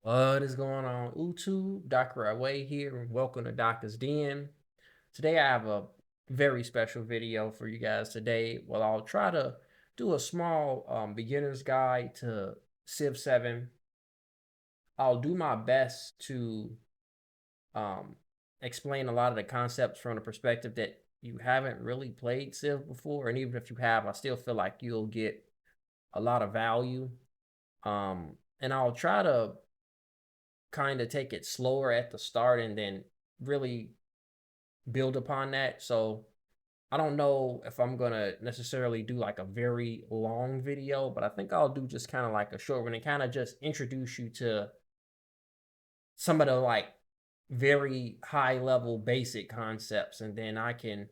What is going on, YouTube? Dr. Away here, and welcome to Doctor's Den. Today I have a very special video for you guys today. Well, I'll try to do a small beginner's guide to Civ 7. I'll do my best to um, explain a lot of the concepts from the perspective that you haven't really played Civ before, and even if you have, I still feel like you'll get a lot of value. And I'll try to kind of take it slower at the start and then really build upon that. So I don't know if I'm gonna necessarily do like a very long video, but I think I'll do just kind of like a short one and kind of just introduce you to some of the like very high level basic concepts, and then I can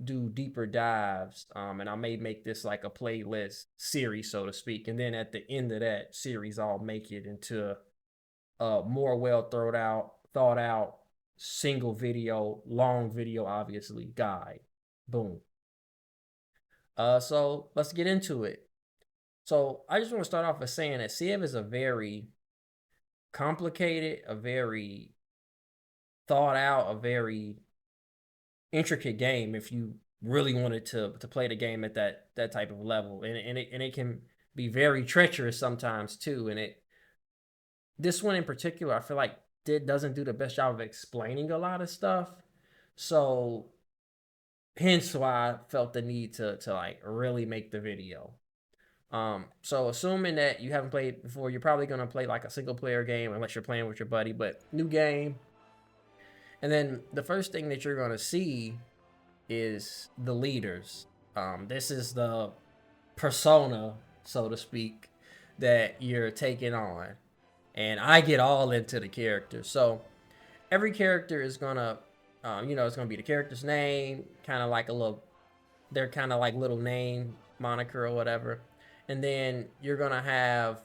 do deeper dives. And I may make this like a playlist series, so to speak. And then at the end of that series, I'll make it into more well thought out single video, long video, obviously guide. Boom. So let's get into it. So I just want to start off by saying that Civ is a very complicated, a very thought out, a very intricate game if you really wanted to play the game at that type of level. And it can be very treacherous sometimes too. And it this one in particular, I feel like doesn't do the best job of explaining a lot of stuff. So hence why I felt the need to like really make the video. So assuming that you haven't played before, you're probably gonna play like a single player game unless you're playing with your buddy, but new game. And then the first thing that you're gonna see is the leaders. This is the persona, so to speak, that you're taking on. And I get all into the characters. So every character is gonna, it's gonna be the character's name, kind of like a little, they're kind of like little name moniker or whatever, and then you're gonna have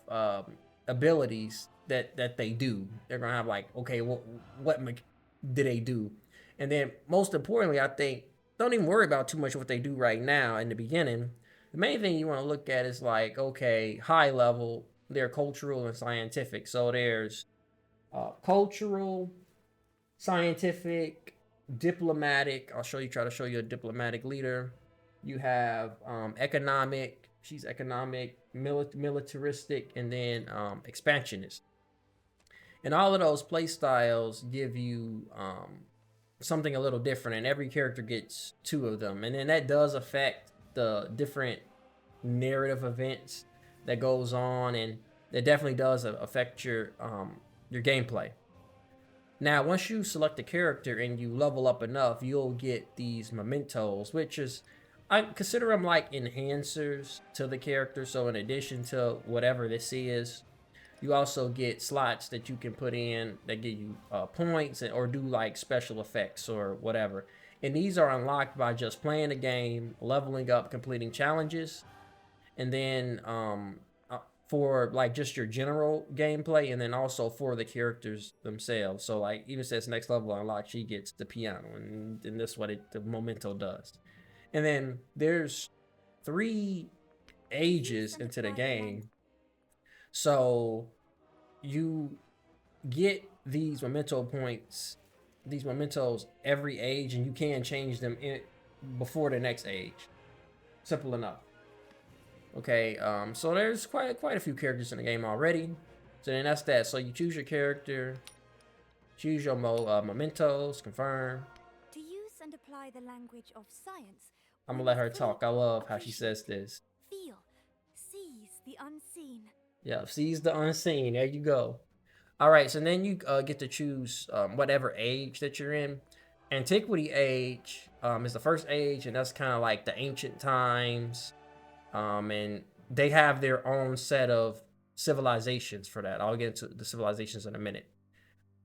abilities that they do. They're gonna have like, okay, what do they do? And then most importantly, I think don't even worry about too much of what they do right now in the beginning. The main thing you want to look at is like, okay, high level, they're cultural and scientific. So there's cultural, scientific, diplomatic. Try to show you a diplomatic leader. You have economic. She's economic, militaristic, and then expansionist. And all of those play styles give you something a little different, and every character gets two of them. And then that does affect the different narrative events that goes on, and that definitely does affect your gameplay. Now, once you select a character and you level up enough, you'll get these mementos, which is, I consider them like enhancers to the character. So, in addition to whatever this is, you also get slots that you can put in that give you points or do like special effects or whatever. And these are unlocked by just playing the game, leveling up, completing challenges, and then for like just your general gameplay, and then also for the characters themselves. So like even says next level unlocked, she gets the piano, and this is what the memento does. And then there's 3 ages into the game, so you get these memento points, these mementos every age, and you can change them before the next age. Simple enough. Okay, so there's quite a few characters in the game already. So then that's that. So you choose your character, choose your mementos, confirm. To use and apply the language of science, I'm gonna one let her fully talk. I love how she says appreciate, this. feel, seize the unseen. Yeah, seize the unseen. There you go. All right, so then you get to choose whatever age that you're in. Antiquity age is the first age, and that's kind of like the ancient times. And they have their own set of civilizations for that. I'll get into the civilizations in a minute.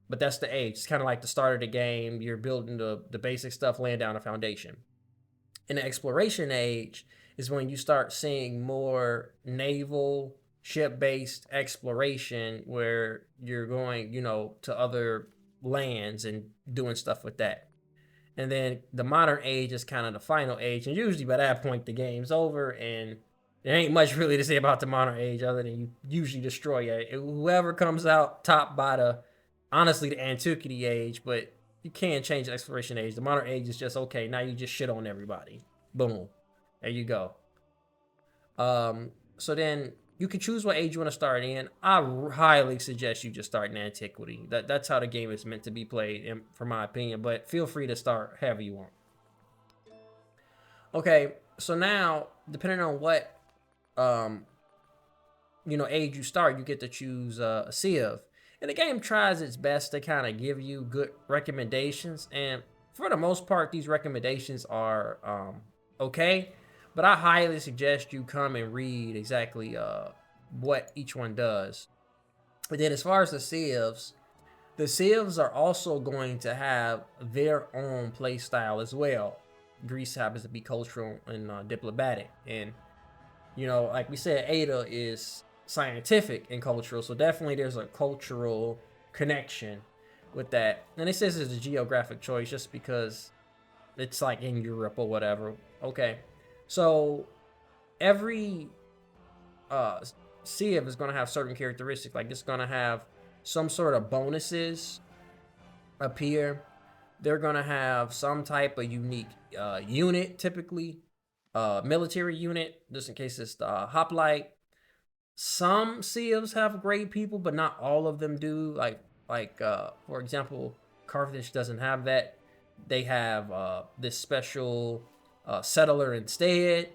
But that's the age. It's kind of like the start of the game. You're building the basic stuff, laying down a foundation. In the exploration age is when you start seeing more naval ship based exploration where you're going, to other lands and doing stuff with that. And then the modern age is kind of the final age. And usually by that point, the game's over and there ain't much really to say about the modern age other than you usually destroy it. Whoever comes out top by honestly, the antiquity age, but you can't change the exploration age. The modern age is just okay. Now you just shit on everybody. Boom, there you go. So then you can choose what age you want to start in. I highly suggest you just start in antiquity. That's how the game is meant to be played, for my opinion. But feel free to start however you want. Okay, so now depending on what age you start, you get to choose a Civ. And the game tries its best to kind of give you good recommendations. And for the most part, these recommendations are okay. But I highly suggest you come and read exactly what each one does. But then as far as the Civs are also going to have their own play style as well. Greece happens to be cultural and diplomatic. And, like we said, Ada is scientific and cultural. So definitely there's a cultural connection with that. And it says it's a geographic choice just because it's like in Europe or whatever. Okay. So every Civ is going to have certain characteristics. Like it's going to have some sort of bonuses appear. They're going to have some type of unique unit, typically military unit, just in case it's the hoplite. Some Civs have great people, but not all of them do. Like for example, Carthage doesn't have that. They have this special settler instead.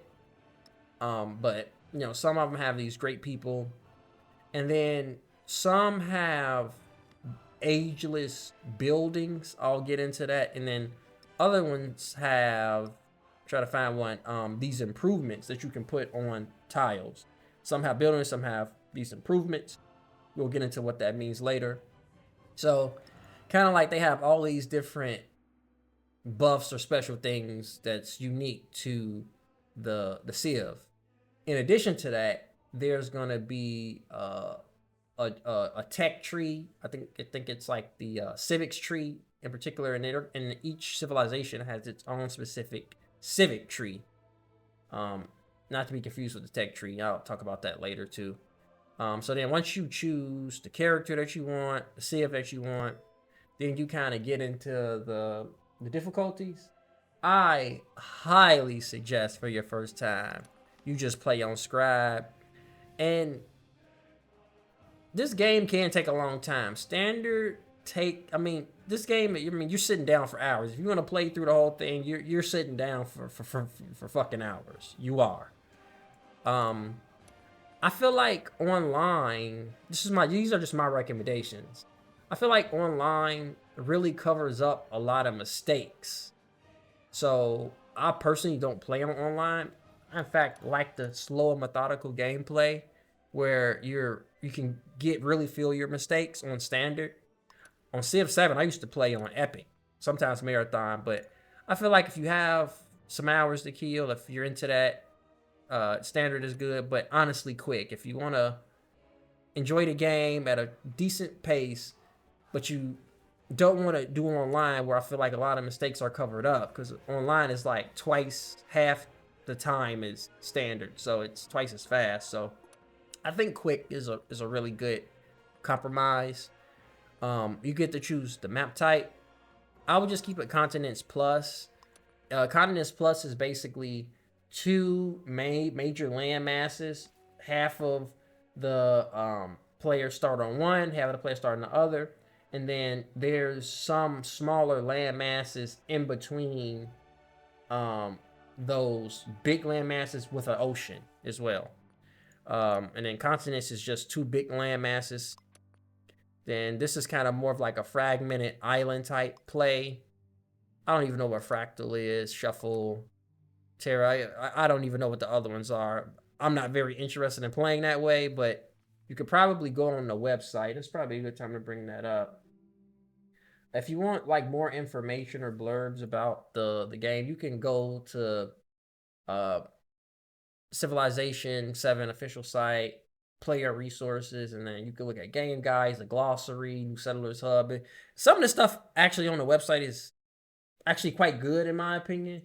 But some of them have these great people, and then some have ageless buildings. I'll get into that, and then other ones have try to find one these improvements that you can put on tiles. Some have buildings, some have these improvements. We'll get into what that means later. So kind of like they have all these different buffs or special things that's unique to the Civ. In addition to that, there's gonna be a tech tree. I think it's like the civics tree in particular, and each civilization has its own specific civic tree. Not to be confused with the tech tree. I'll talk about that later too. So then once you choose the character that you want, the Civ that you want, then you kind of get into the difficulties. I highly suggest for your first time, you just play on Scribe. And this game can take a long time. Standard this game, you're sitting down for hours. If you want to play through the whole thing, you're sitting down for fucking hours. You are. I feel like online, these are just my recommendations. I feel like online really covers up a lot of mistakes. So I personally don't play on online. I, in fact, like the slow and methodical gameplay where you can really feel your mistakes on standard. On Civ 7, I used to play on Epic, sometimes Marathon, but I feel like if you have some hours to kill, if you're into that, standard is good, but honestly quick. If you want to enjoy the game at a decent pace, but you don't want to do online where I feel like a lot of mistakes are covered up, because online is like half the time is standard, so it's twice as fast. So I think quick is a really good compromise. You get to choose the map type. I would just keep it Continents Plus. Continents Plus is basically two major land masses. Half of the players start on one, half of the players start on the other. And then there's some smaller land masses in between those big land masses with an ocean as well. And then continents is just two big land masses. Then this is kind of more of like a fragmented island type play. I don't even know what Fractal is, Shuffle, Terra. I don't even know what the other ones are. I'm not very interested in playing that way, but you could probably go on the website. It's probably a good time to bring that up. If you want like more information or blurbs about the game, you can go to Civilization 7 official site, player resources, and then you can look at game guides, the glossary, New Settlers Hub. Some of the stuff actually on the website is actually quite good in my opinion.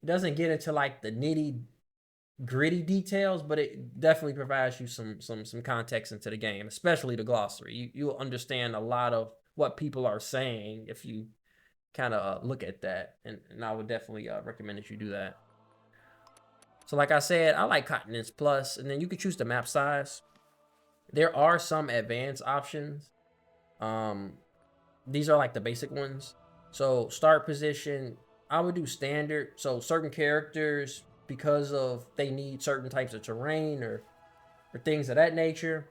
It doesn't get into like the gritty details, but it definitely provides you some context into the game, especially the glossary. You'll understand a lot of what people are saying if you kind of look at that, and I would definitely recommend that you do that. So like I said, I like Continents Plus, and then you can choose the map size. There are some advanced options. These are like the basic ones. So start position, I would do standard. So certain characters, because of they need certain types of terrain or things of that nature,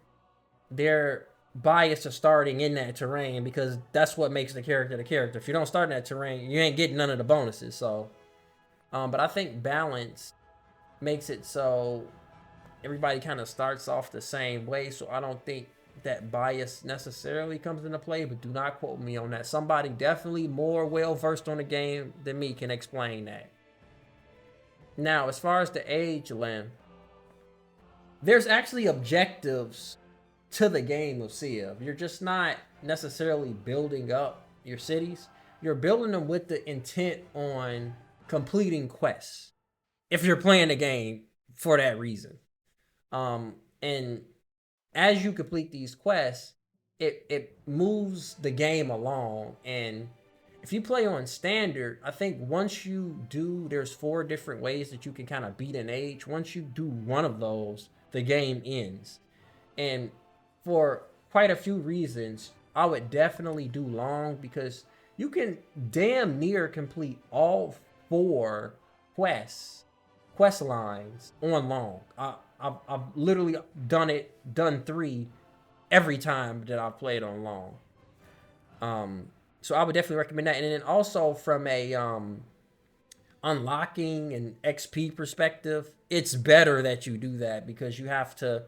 they're biased to starting in that terrain because that's what makes the character the character. If you don't start in that terrain, you ain't getting none of the bonuses. So, but I think balance makes it so everybody kind of starts off the same way. So I don't think that bias necessarily comes into play, but do not quote me on that. Somebody definitely more well versed on the game than me can explain that. Now, as far as the age length, there's actually objectives to the game of Civ. You're just not necessarily building up your cities. You're building them with the intent on completing quests. If you're playing the game for that reason. And as you complete these quests, it moves the game along. And if you play on standard, I think once you do, there's 4 different ways that you can kind of beat an age. Once you do one of those, the game ends. And for quite a few reasons, I would definitely do long, because you can damn near complete all 4 quest lines on long. I've literally done 3 every time that I've played on long. So I would definitely recommend that. And then also from a unlocking and XP perspective, it's better that you do that, because you have to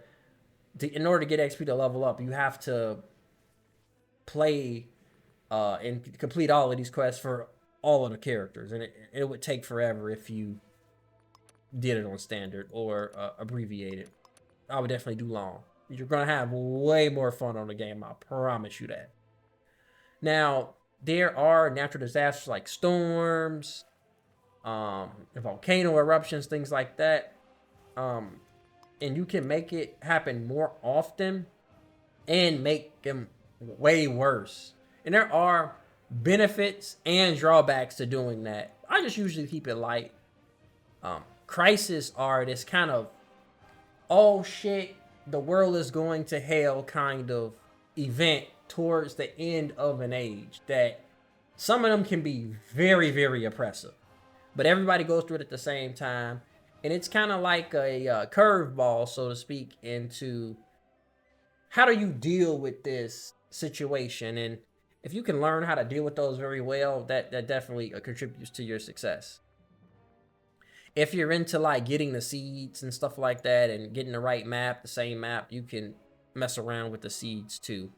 in order to get XP to level up, you have to play and complete all of these quests for all of the characters, and it would take forever if you did it on standard or abbreviated. I would definitely do long. You're gonna have way more fun on the game, I promise you that. Now, there are natural disasters like storms, volcano eruptions, things like that. And you can make it happen more often and make them way worse. And there are benefits and drawbacks to doing that. I just usually keep it light. Crisis are this kind of, oh shit, the world is going to hell kind of event towards the end of an age, that some of them can be very, very oppressive. But everybody goes through it at the same time. And it's kind of like a curveball, so to speak, into how do you deal with this situation. And if you can learn how to deal with those very well, that definitely contributes to your success. If you're into like getting the seeds and stuff like that and getting the right map, the same map, you can mess around with the seeds too.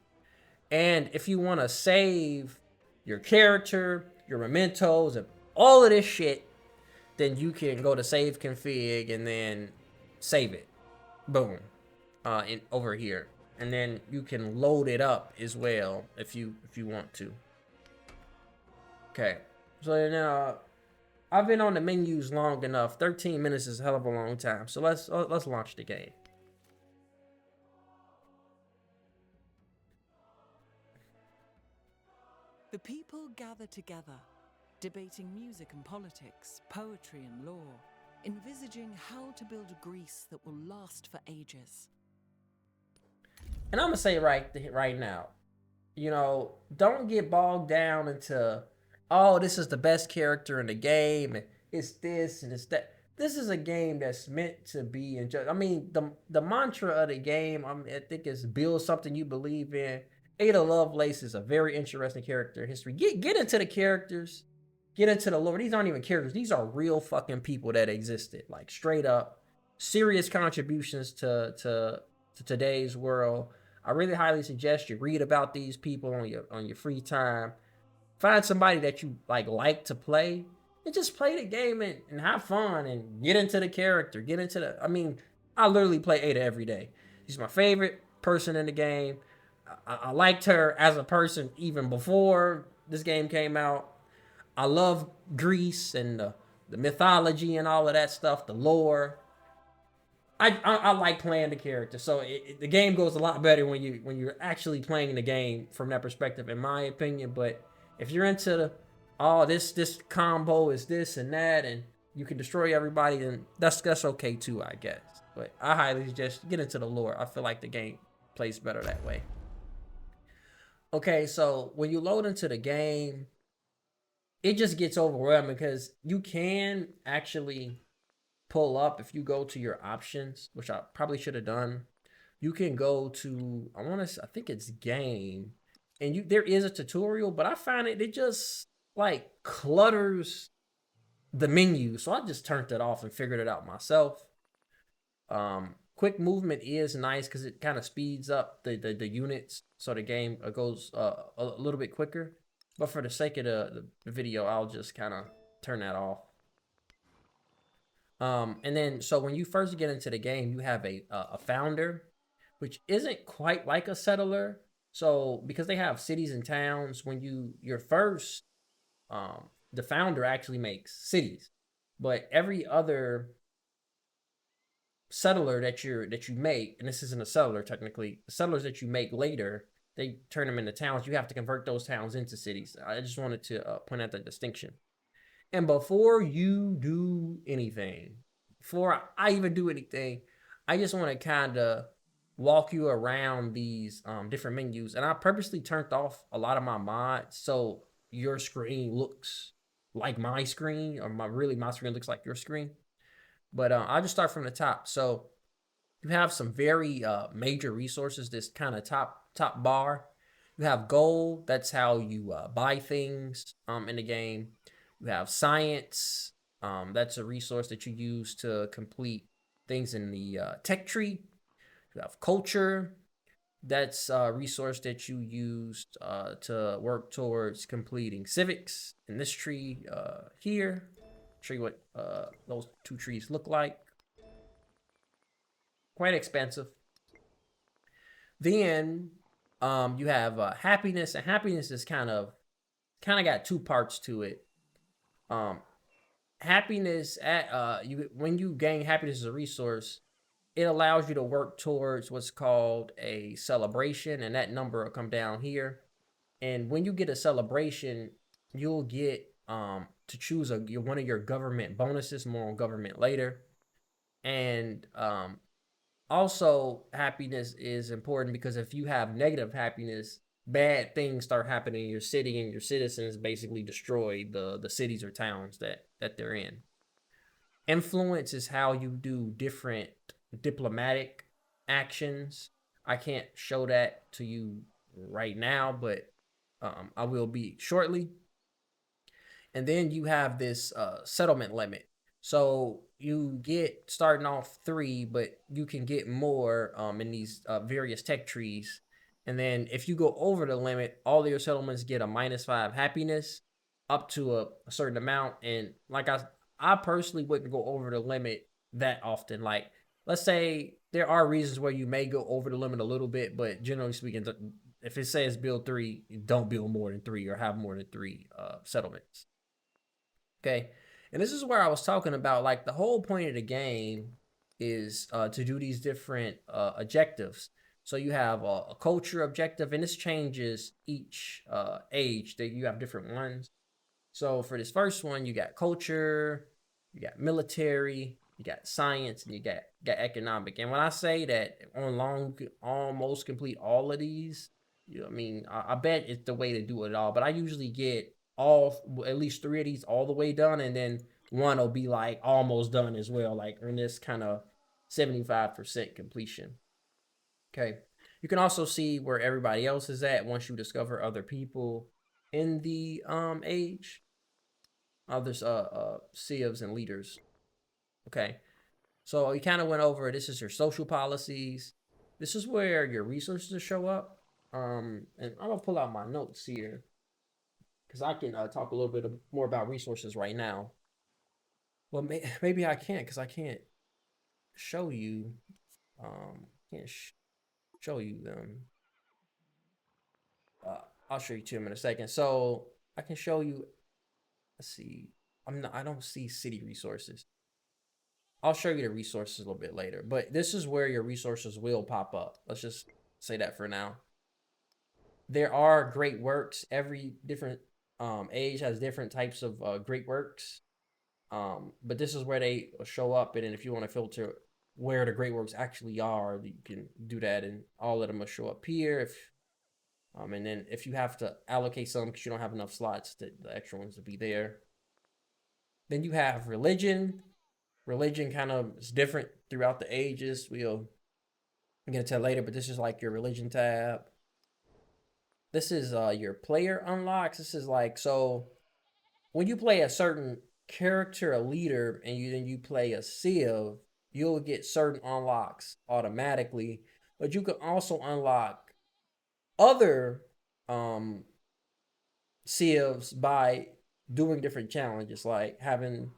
And if you want to save your character, your mementos, and all of this shit, then you can go to save config and then save it. Boom. Over here. And then you can load it up as well if you want to. Okay. So now I've been on the menus long enough. 13 minutes is a hell of a long time. So let's launch the game. The people gather together, debating music and politics, poetry and law, envisaging how to build a Greece that will last for ages. And I'm gonna say right now, you know, don't get bogged down into, oh, this is the best character in the game, and it's this and it's that. This is a game that's meant to be enjoyed. I mean, the mantra of the game, I think, is build something you believe in. Ada Lovelace is a very interesting character in history. Get into the characters. Get into the lore. These aren't even characters. These are real fucking people that existed. Like, straight up, serious contributions to today's world. I really highly suggest you read about these people on your free time. Find somebody that you like to play, and just play the game and have fun and get into the character. Get into the. I mean, I literally play Ada every day. She's my favorite person in the game. I liked her as a person even before this game came out. I love Greece and the mythology and all of that stuff, the lore. I like playing the character, so the game goes a lot better when you're actually playing the game from that perspective, in my opinion. But if you're into the, oh, this combo is this and that, and you can destroy everybody, then that's okay too, I guess. But I highly suggest get into the lore. I feel like the game plays better that way. Okay, so when you load into the game, it just gets overwhelming because you can actually pull up if you go to your options, which I probably should have done. You can go to, I think it's game, and there is a tutorial, but I find it just like clutters the menu, so I just turned it off and figured it out myself. Quick movement is nice because it kind of speeds up the units, so the game goes a little bit quicker. But for the sake of the video, I'll just kind of turn that off. And then, so when you first get into the game, you have a founder, which isn't quite like a settler. So because they have cities and towns, when you're first, the founder actually makes cities, but every other settler that you make, and this isn't a settler technically, the settlers that you make later, they turn them into towns. You have to convert those towns into cities. I just wanted to point out that distinction. And before you do anything, before I even do anything, I just want to kind of walk you around these different menus. And I purposely turned off a lot of my mods so your screen looks like my screen, or my screen looks like your screen. But I'll just start from the top. So you have some very major resources. This kind of top bar. You have gold. That's how you buy things in the game. You have science. That's a resource that you use to complete things in the tech tree. You have culture. That's a resource that you use to work towards completing civics in this tree here. Show you what those two trees look like. Quite expensive. Then you have happiness, and happiness is kind of got two parts to it. Happiness at when you gain happiness as a resource, it allows you to work towards what's called a celebration, and that number will come down here. And when you get a celebration, you'll get to choose one of your government bonuses. More on government later. And also, happiness is important because if you have negative happiness, bad things start happening in your city, and your citizens basically destroy the cities or towns that they're in. Influence is how you do different diplomatic actions. I can't show that to you right now, but I will be shortly. And then you have this settlement limit. So you get starting off 3, but you can get more in these various tech trees. And then if you go over the limit, all of your settlements get a -5 happiness up to a certain amount. And like I personally wouldn't go over the limit that often. Like, let's say there are reasons where you may go over the limit a little bit, but generally speaking, if it says build 3, don't build more than 3 or have more than 3 settlements. Okay. And this is where I was talking about, like, the whole point of the game is to do these different objectives. So you have a culture objective, and this changes each age. That you have different ones. So for this first one, you got culture, you got military, you got science, and you got economic. And when I say that on almost complete all of these, you know, I mean, I bet it's the way to do it all. But I usually get at least 3 of these all the way done, and then one will be like almost done as well, like in this kind of 75% completion. Okay. You can also see where everybody else is at once you discover other people in the age. Others CEOs and leaders. Okay. So you kind of went over, this is your social policies. This is where your resources show up. And I'm gonna pull out my notes here, because I can talk a little bit more about resources right now. Well, maybe I can't, because I can't show you. Can't show you them. I'll show you to them in a second. So I can show you. Let's see. I don't see city resources. I'll show you the resources a little bit later, but this is where your resources will pop up. Let's just say that for now. There are great works. Every different age has different types of great works. But this is where they show up, and then if you want to filter where the great works actually are, you can do that, and all of them will show up here. If and then if you have to allocate some because you don't have enough slots, the extra ones will be there. Then you have religion. Religion kind of is different throughout the ages. We'll get into that later, but this is like your religion tab. This is your player unlocks. This is like, so when you play a certain character, a leader, and you play a civ, you'll get certain unlocks automatically, but you can also unlock other civs by doing different challenges, like having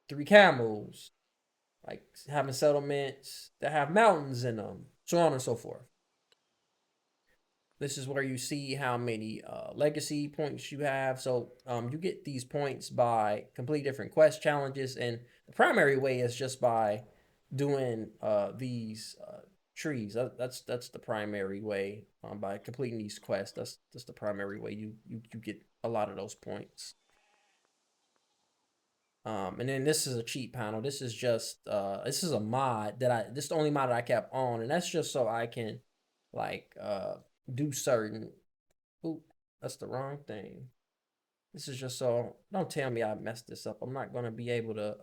3 camels, like having settlements that have mountains in them, so on and so forth. This is where you see how many legacy points you have. So you get these points by complete different quest challenges, and the primary way is just by doing these trees. That's the primary way, by completing these quests. That's the primary way you get a lot of those points. And then this is a cheat panel. This is just this is a mod that this is the only mod that I kept on, and that's just so I can like do certain. Ooh, that's the wrong thing. This is just so, don't tell me I messed this up. I'm not gonna be able to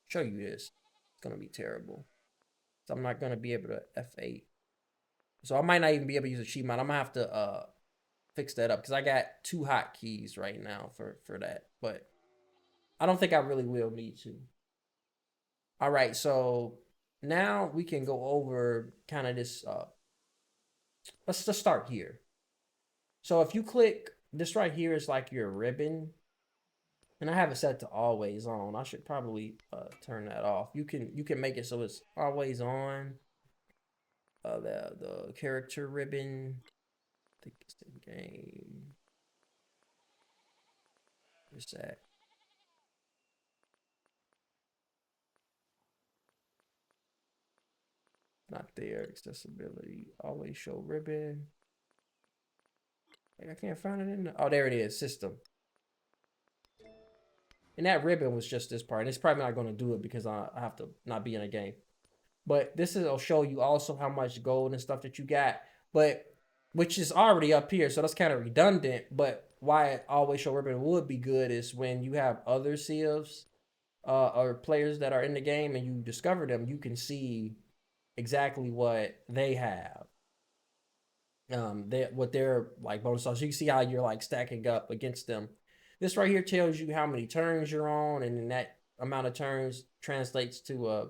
show you this. It's gonna be terrible. So I'm not gonna be able to F8. So I might not even be able to use a cheat mod. I'm gonna have to fix that up because I got 2 hotkeys right now for that, but I don't think I really will need to. All right, so now we can go over kind of this. Let's just start here. So if you click this right here is like your ribbon, and I have it set to always on. I should probably turn that off. You can make it so it's always on. The character ribbon. I think it's the game. Where's that? Not there. Accessibility. Always show ribbon. I can't find it in the, oh, there it is. System. And that ribbon was just this part. And it's probably not going to do it because I have to not be in a game. But this will show you also how much gold and stuff that you got. But which is already up here. So that's kind of redundant. But why it always show ribbon would be good is when you have other civs or players that are in the game and you discover them, you can see exactly what they have. What their like bonus are. So you can see how you're like stacking up against them. This right here tells you how many turns you're on, and then that amount of turns translates to a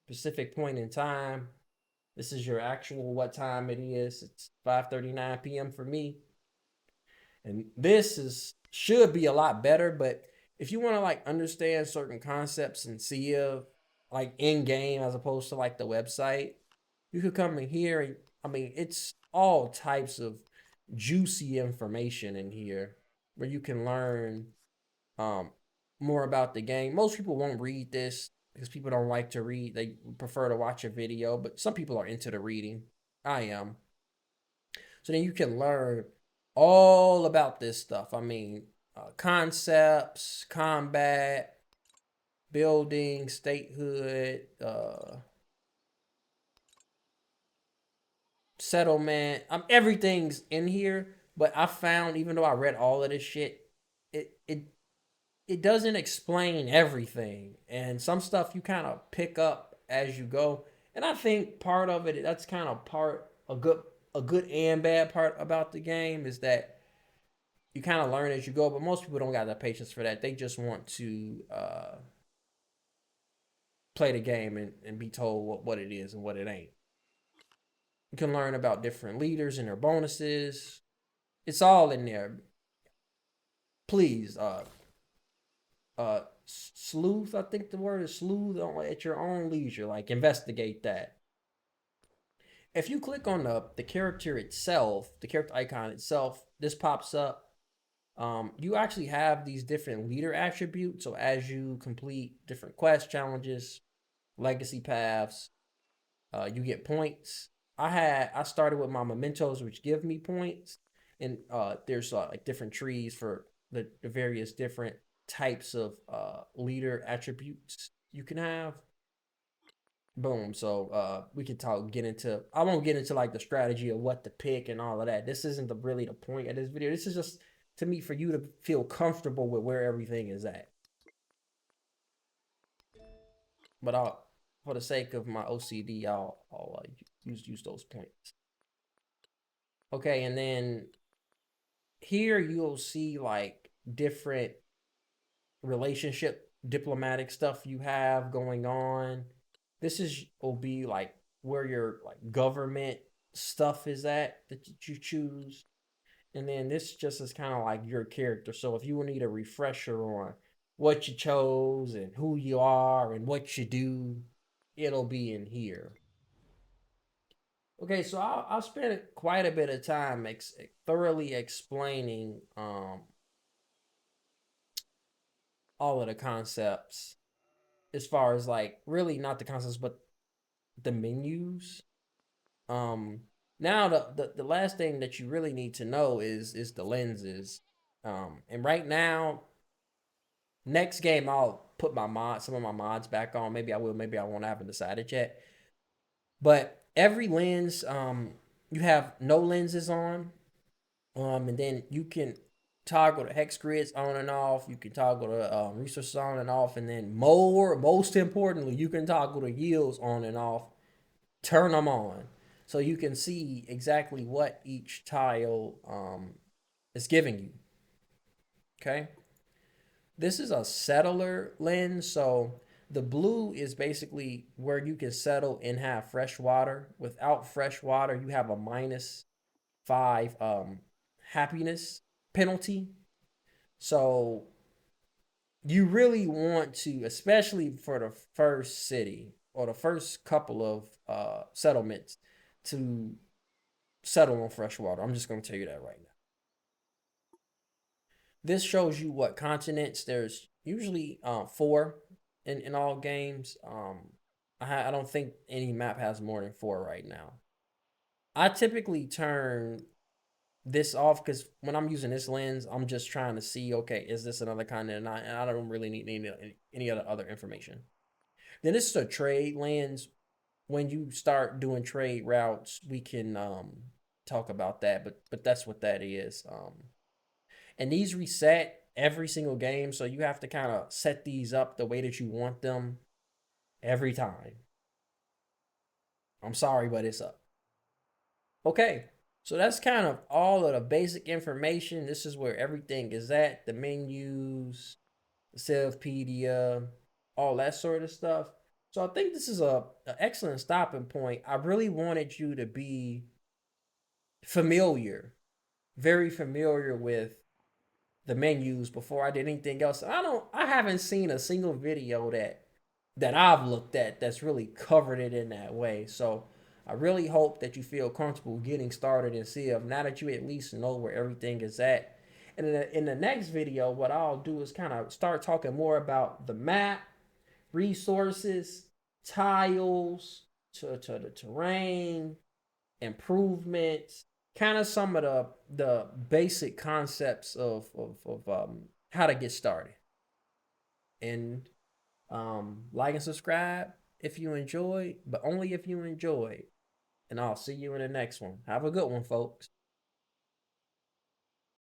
specific point in time. This is your actual what time it is. It's 5:39 p.m. for me. And this should be a lot better, but if you want to like understand certain concepts and see like in game as opposed to like the website, you could come in here and I mean it's all types of juicy information in here where you can learn more about the game. Most people won't read this because people don't like to read. They prefer to watch a video, but some people are into the reading. I am. So then you can learn all about this stuff. I mean, concepts, combat, building, statehood, settlement. Everything's in here. But I found, even though I read all of this shit, it doesn't explain everything, and some stuff you kind of pick up as you go. And I think part of it, that's kind of a good and bad part about the game is that you kind of learn as you go. But most people don't got the patience for that. They just want to play the game and be told what it is and what it ain't. You can learn about different leaders and their bonuses. It's all in there. Please, sleuth, I think the word is sleuth, at your own leisure. Like, investigate that. If you click on the character itself, the character icon itself, this pops up. You actually have these different leader attributes. So as you complete different quest challenges, legacy paths. You get points. I started with my mementos, which give me points, and there's like different trees for the various different types of leader attributes you can have. Boom. So we can get into, I won't get into like the strategy of what to pick and all of that. This isn't really the point of this video. This is just to me for you to feel comfortable with where everything is at. But for the sake of my OCD, I'll use those points. Okay, and then here you'll see like different relationship diplomatic stuff you have going on. Will be like where your like government stuff is at that you choose. And then this just is kind of like your character. So if you will need a refresher on what you chose and who you are and what you do, it'll be in here. Okay, so I'll spend quite a bit of time thoroughly explaining all of the concepts, as far as like really not the concepts but the menus. Now the last thing that you really need to know is the lenses. And right now, next game I'll put some of my mods back on. Maybe I will, maybe I won't. I haven't decided yet. But every lens, you have no lenses on. And then you can toggle the hex grids on and off. You can toggle the resources on and off. And then most importantly, you can toggle the yields on and off. Turn them on so you can see exactly what each tile is giving you. Okay. This is a settler lens. So the blue is basically where you can settle and have fresh water. Without fresh water, you have a -5 happiness penalty. So you really want to, especially for the first city or the first couple of settlements, to settle on fresh water. I'm just going to tell you that right now. This shows you what continents. There's usually 4 in all games. I don't think any map has more than 4 right now. I typically turn this off because when I'm using this lens, I'm just trying to see, okay, is this another continent or not? And I don't really need any other information. Then this is a trade lens. When you start doing trade routes, we can talk about that, but that's what that is. And these reset every single game, so you have to kind of set these up the way that you want them every time. I'm sorry, but it's up. Okay, so that's kind of all of the basic information. This is where everything is at, the menus, the Civipedia, all that sort of stuff. So I think this is an excellent stopping point. I really wanted you to be very familiar with the menus before I did anything else. I haven't seen a single video that I've looked at that's really covered it in that way. So I really hope that you feel comfortable getting started in Civ now that you at least know where everything is at. And in the next video, what I'll do is kind of start talking more about the map, resources, tiles, to the terrain, improvements, kind of some of the basic concepts of how to get started. And like and subscribe if you enjoyed, but only if you enjoyed. And I'll see you in the next one. Have a good one, folks.